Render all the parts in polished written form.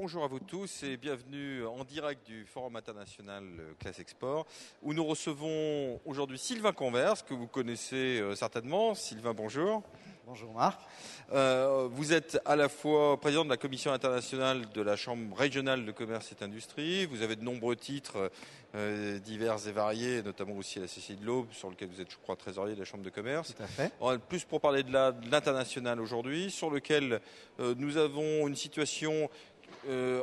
Bonjour à vous tous et bienvenue en direct du Forum international Classe Export où nous recevons aujourd'hui Sylvain Converse que vous connaissez certainement. Sylvain, bonjour. Bonjour Marc. Vous êtes à la fois président de la commission internationale de la Chambre régionale de commerce et d'industrie. Vous avez de nombreux titres divers et variés, notamment aussi à la CCI de l'Aube, sur lequel vous êtes, je crois, trésorier de la Chambre de commerce. Tout à fait. Plus pour parler de l'international aujourd'hui, sur lequel nous avons une situation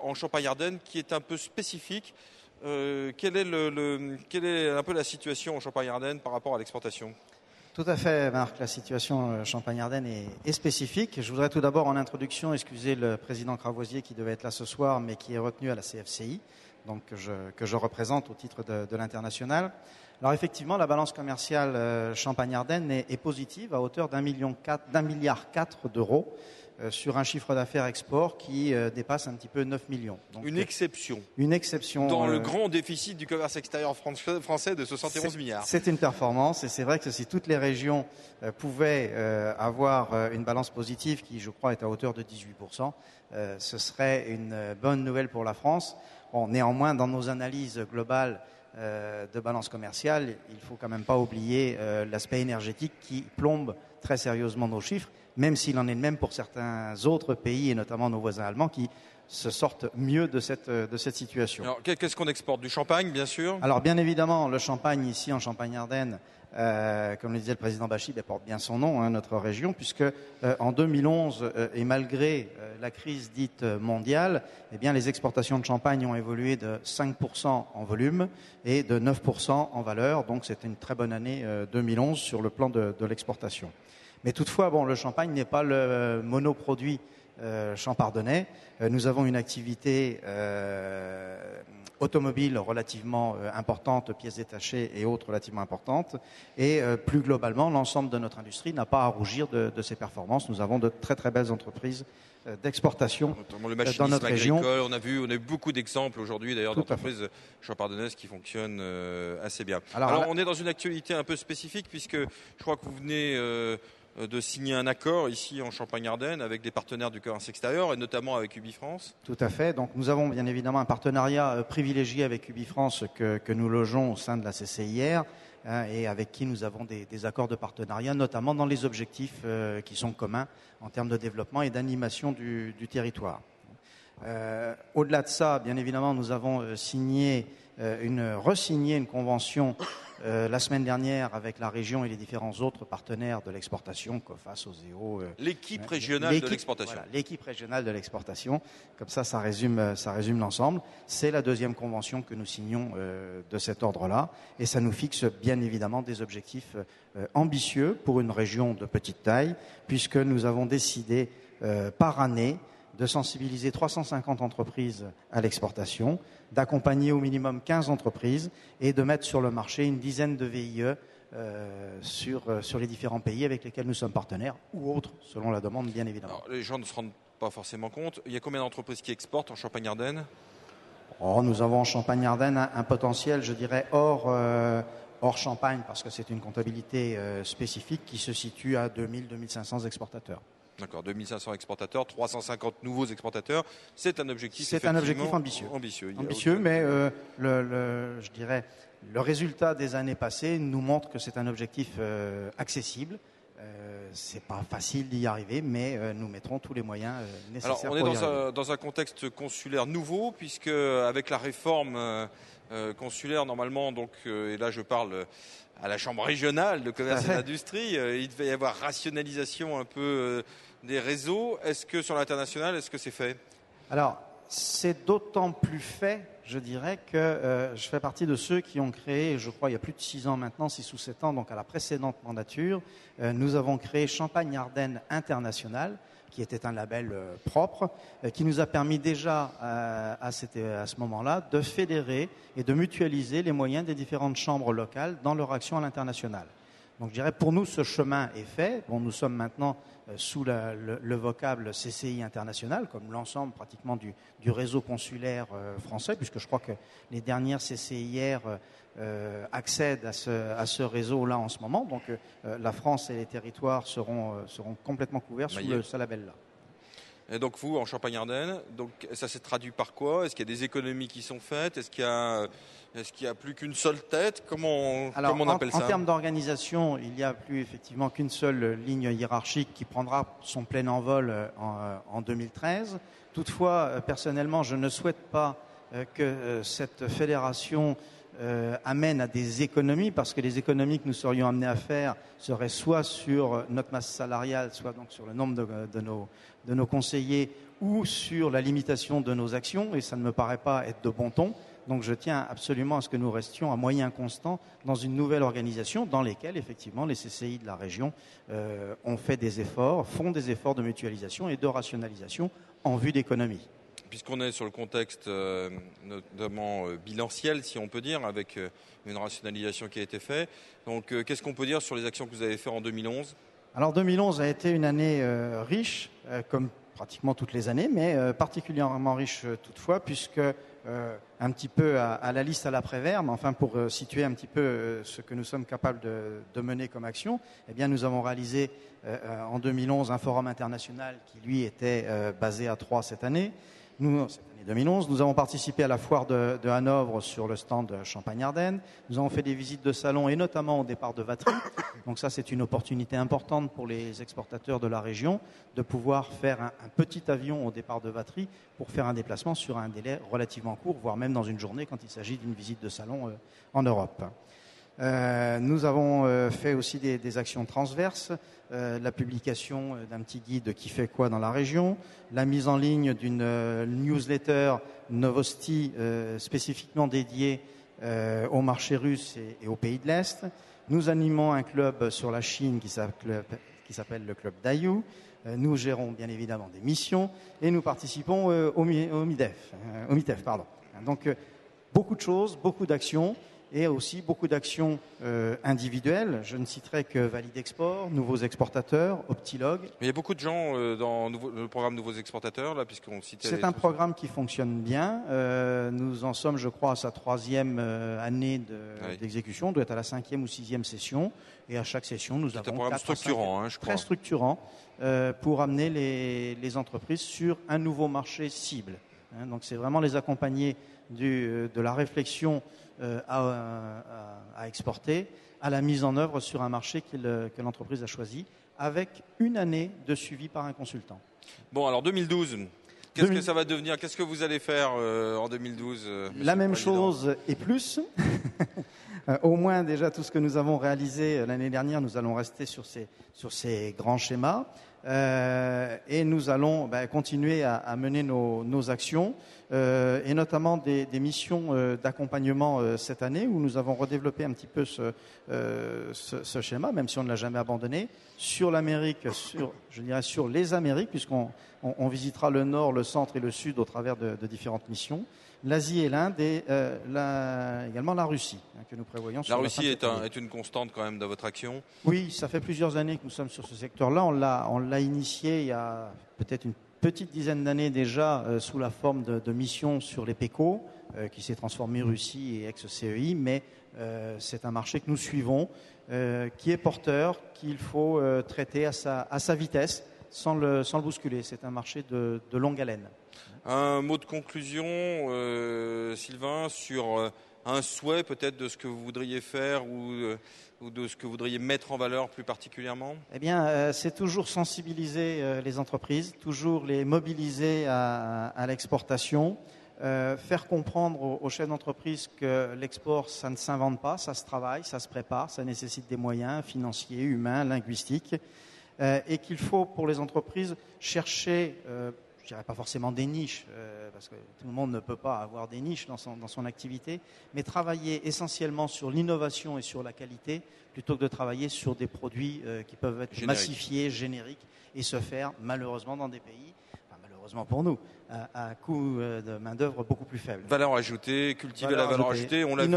en Champagne-Ardenne qui est un peu spécifique. Quelle est un peu la situation en Champagne-Ardenne par rapport à l'exportation ? Tout à fait, Marc. La situation Champagne-Ardenne est spécifique. Je voudrais tout d'abord, en introduction, excuser le président Cravoisier qui devait être là ce soir, mais qui est retenu à la CFCI, donc que je représente au titre de l'international. Alors effectivement, la balance commerciale Champagne-Ardenne est positive à hauteur d'1,4 milliard d'euros sur un chiffre d'affaires export qui dépasse un petit peu 9 millions. Donc, une exception. Une exception. Dans le grand déficit du commerce extérieur français de 71 milliards. C'est une performance et c'est vrai que si toutes les régions pouvaient avoir une balance positive qui, je crois, est à hauteur de 18%, ce serait une bonne nouvelle pour la France. Bon, néanmoins, dans nos analyses globales de balance commerciale, il ne faut quand même pas oublier l'aspect énergétique qui plombe très sérieusement nos chiffres, même s'il en est de même pour certains autres pays, et notamment nos voisins allemands, qui se sortent mieux de cette situation. Alors, qu'est-ce qu'on exporte ? Du champagne, bien sûr ? Alors, bien évidemment, le champagne ici en Champagne-Ardenne, comme le disait le président Bachib, porte bien son nom, notre région, puisque en 2011, et malgré la crise dite mondiale, eh bien, les exportations de champagne ont évolué de 5% en volume et de 9% en valeur. Donc, c'était une très bonne année 2011 sur le plan de l'exportation. Mais toutefois, bon, le champagne n'est pas le monoproduit champardonnais. Nous avons une activité automobile relativement importante, pièces détachées et autres relativement importantes. Et plus globalement, l'ensemble de notre industrie n'a pas à rougir de ses performances. Nous avons de très très belles entreprises d'exportation dans notre région. On a eu beaucoup d'exemples aujourd'hui d'ailleurs d'entreprises champardonnaises qui fonctionnent assez bien. Alors on est dans une actualité un peu spécifique puisque je crois que vous venez de signer un accord ici en Champagne-Ardenne avec des partenaires du commerce extérieur et notamment avec UbiFrance. Tout à fait. Donc nous avons bien évidemment un partenariat privilégié avec UbiFrance que nous logeons au sein de la CCIR et avec qui nous avons des accords de partenariat, notamment dans les objectifs qui sont communs en termes de développement et d'animation du territoire. Au-delà de ça, bien évidemment, nous avons re-signé une convention la semaine dernière avec la région et les différents autres partenaires de l'exportation, COFAS, OSEO. L'équipe régionale de l'exportation. Voilà, l'équipe régionale de l'exportation. Comme ça résume l'ensemble. C'est la deuxième convention que nous signons de cet ordre-là. Et ça nous fixe bien évidemment des objectifs ambitieux pour une région de petite taille, puisque nous avons décidé par année de sensibiliser 350 entreprises à l'exportation, d'accompagner au minimum 15 entreprises et de mettre sur le marché une dizaine de VIE sur les différents pays avec lesquels nous sommes partenaires ou autres, selon la demande, bien évidemment. Alors, les gens ne se rendent pas forcément compte. Il y a combien d'entreprises qui exportent en Champagne-Ardenne ? Nous avons en Champagne-Ardenne un potentiel, je dirais, hors Champagne, parce que c'est une comptabilité spécifique qui se situe à 2000-2500 exportateurs. D'accord, 2500 exportateurs, 350 nouveaux exportateurs. C'est un objectif ambitieux. Ambitieux, mais je dirais, le résultat des années passées nous montre que c'est un objectif accessible. C'est pas facile d'y arriver, mais nous mettrons tous les moyens nécessaires. Alors, on est dans un contexte consulaire nouveau, puisque avec la réforme consulaire, normalement, donc, et là je parle à la Chambre régionale de commerce et d'industrie, il devait y avoir rationalisation un peu des réseaux. Est-ce que sur l'international, est-ce que c'est fait ? Alors, c'est d'autant plus fait, je dirais, que je fais partie de ceux qui ont créé, je crois, il y a plus de 6 ans maintenant, 6 ou 7 ans, donc à la précédente mandature, nous avons créé Champagne-Ardenne International, qui était un label propre, qui nous a permis déjà, à ce moment-là, de fédérer et de mutualiser les moyens des différentes chambres locales dans leur action à l'international. Donc je dirais, pour nous, ce chemin est fait. Bon, nous sommes maintenant sous le vocable CCI international, comme l'ensemble pratiquement du réseau consulaire français, puisque je crois que les dernières CCIR accèdent à ce réseau-là en ce moment. Donc la France et les territoires seront complètement couverts sous ce label-là. Et donc vous, en Champagne-Ardenne, donc ça s'est traduit par quoi? Est-ce qu'il y a des économies qui sont faites? Est-ce qu'il y a plus qu'une seule tête? Comment on appelle ça? En termes d'organisation, il n'y a plus effectivement qu'une seule ligne hiérarchique qui prendra son plein envol en 2013. Toutefois, personnellement, je ne souhaite pas que cette fédération amène à des économies, parce que les économies que nous serions amenés à faire seraient soit sur notre masse salariale, soit donc sur le nombre de nos conseillers, ou sur la limitation de nos actions, et ça ne me paraît pas être de bon ton. Donc je tiens absolument à ce que nous restions à moyens constants dans une nouvelle organisation dans laquelle effectivement les CCI de la région font des efforts de mutualisation et de rationalisation en vue d'économie. Puisqu'on est sur le contexte notamment bilanciel, si on peut dire, avec une rationalisation qui a été faite. Donc qu'est-ce qu'on peut dire sur les actions que vous avez faites en 2011 ? Alors 2011 a été une année riche, comme pratiquement toutes les années, mais particulièrement riche toutefois, puisque un petit peu à la liste à l'après-vert, mais enfin pour situer un petit peu ce que nous sommes capables de mener comme action, eh bien nous avons réalisé en 2011 un forum international qui lui était basé à Troyes cette année. Cette année 2011, nous avons participé à la foire de Hanovre sur le stand Champagne-Ardenne. Nous avons fait des visites de salon et notamment au départ de Vatry. Donc ça, c'est une opportunité importante pour les exportateurs de la région de pouvoir faire un petit avion au départ de Vatry pour faire un déplacement sur un délai relativement court, voire même dans une journée quand il s'agit d'une visite de salon en Europe. Nous avons fait aussi des actions transverses, la publication d'un petit guide qui fait quoi dans la région, la mise en ligne d'une newsletter Novosti spécifiquement dédiée au marché russe et aux pays de l'Est. Nous animons un club sur la Chine qui s'appelle le club Dayu. Nous gérons bien évidemment des missions et nous participons au MITEF. Donc beaucoup de choses, beaucoup d'actions. Et aussi beaucoup d'actions individuelles. Je ne citerai que Valide Export, Nouveaux Exportateurs, Optilog. Mais il y a beaucoup de gens dans le programme Nouveaux Exportateurs, là, puisqu'on citait... C'est un programme qui fonctionne bien. Nous en sommes, je crois, à sa 3e année d'exécution. On doit être à la 5e ou 6e session. Et à chaque session, nous avons... C'est un programme structurant, je crois. Très structurant pour amener les entreprises sur un nouveau marché cible. Donc c'est vraiment les accompagner de la réflexion à exporter, à la mise en œuvre sur un marché que l'entreprise a choisi, avec une année de suivi par un consultant. Bon, alors 2012, qu'est-ce que ça va devenir? Qu'est-ce que vous allez faire en 2012 La même chose et plus. Au moins déjà tout ce que nous avons réalisé l'année dernière, nous allons rester sur ces grands schémas. Et nous allons continuer à mener nos actions et notamment des missions d'accompagnement cette année où nous avons redéveloppé un petit peu ce schéma, même si on ne l'a jamais abandonné, sur l'Amérique, sur les Amériques, puisqu'on visitera le Nord, le Centre et le Sud au travers de différentes missions. L'Asie et l'Inde et également la Russie que nous prévoyons. La Russie est une constante quand même dans votre action. Oui, ça fait plusieurs années que nous sommes sur ce secteur-là. On l'a initié il y a peut-être une petite dizaine d'années déjà sous la forme de missions sur les PECO qui s'est transformé Russie et ex-CEI, mais c'est un marché que nous suivons, qui est porteur, qu'il faut traiter à sa vitesse sans le bousculer. C'est un marché de longue haleine. Un mot de conclusion, Sylvain, sur un souhait peut-être de ce que vous voudriez faire ou de ce que vous voudriez mettre en valeur plus particulièrement? Eh bien, c'est toujours sensibiliser les entreprises, toujours les mobiliser à l'exportation, faire comprendre aux chefs d'entreprise que l'export, ça ne s'invente pas, ça se travaille, ça se prépare, ça nécessite des moyens financiers, humains, linguistiques, et qu'il faut pour les entreprises chercher... je dirais pas forcément des niches, parce que tout le monde ne peut pas avoir des niches dans son activité, mais travailler essentiellement sur l'innovation et sur la qualité, plutôt que de travailler sur des produits qui peuvent être massifiés, génériques, et se faire malheureusement dans des pays, malheureusement pour nous, à coût de main-d'œuvre beaucoup plus faible. Valeur ajoutée, cultiver la valeur ajoutée. On l'a vu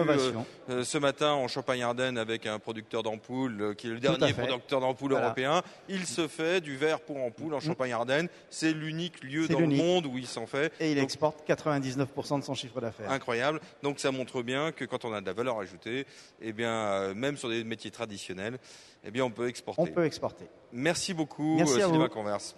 ce matin en Champagne-Ardenne avec un producteur d'ampoules qui est le dernier producteur d'ampoules européen. Il se fait du verre pour ampoule en Champagne-Ardenne. C'est l'unique lieu dans le monde où il s'en fait. Et il exporte 99% de son chiffre d'affaires. Incroyable. Donc ça montre bien que quand on a de la valeur ajoutée, eh bien, même sur des métiers traditionnels, eh bien, on peut exporter. On peut exporter. Merci beaucoup, Sylvain Converse.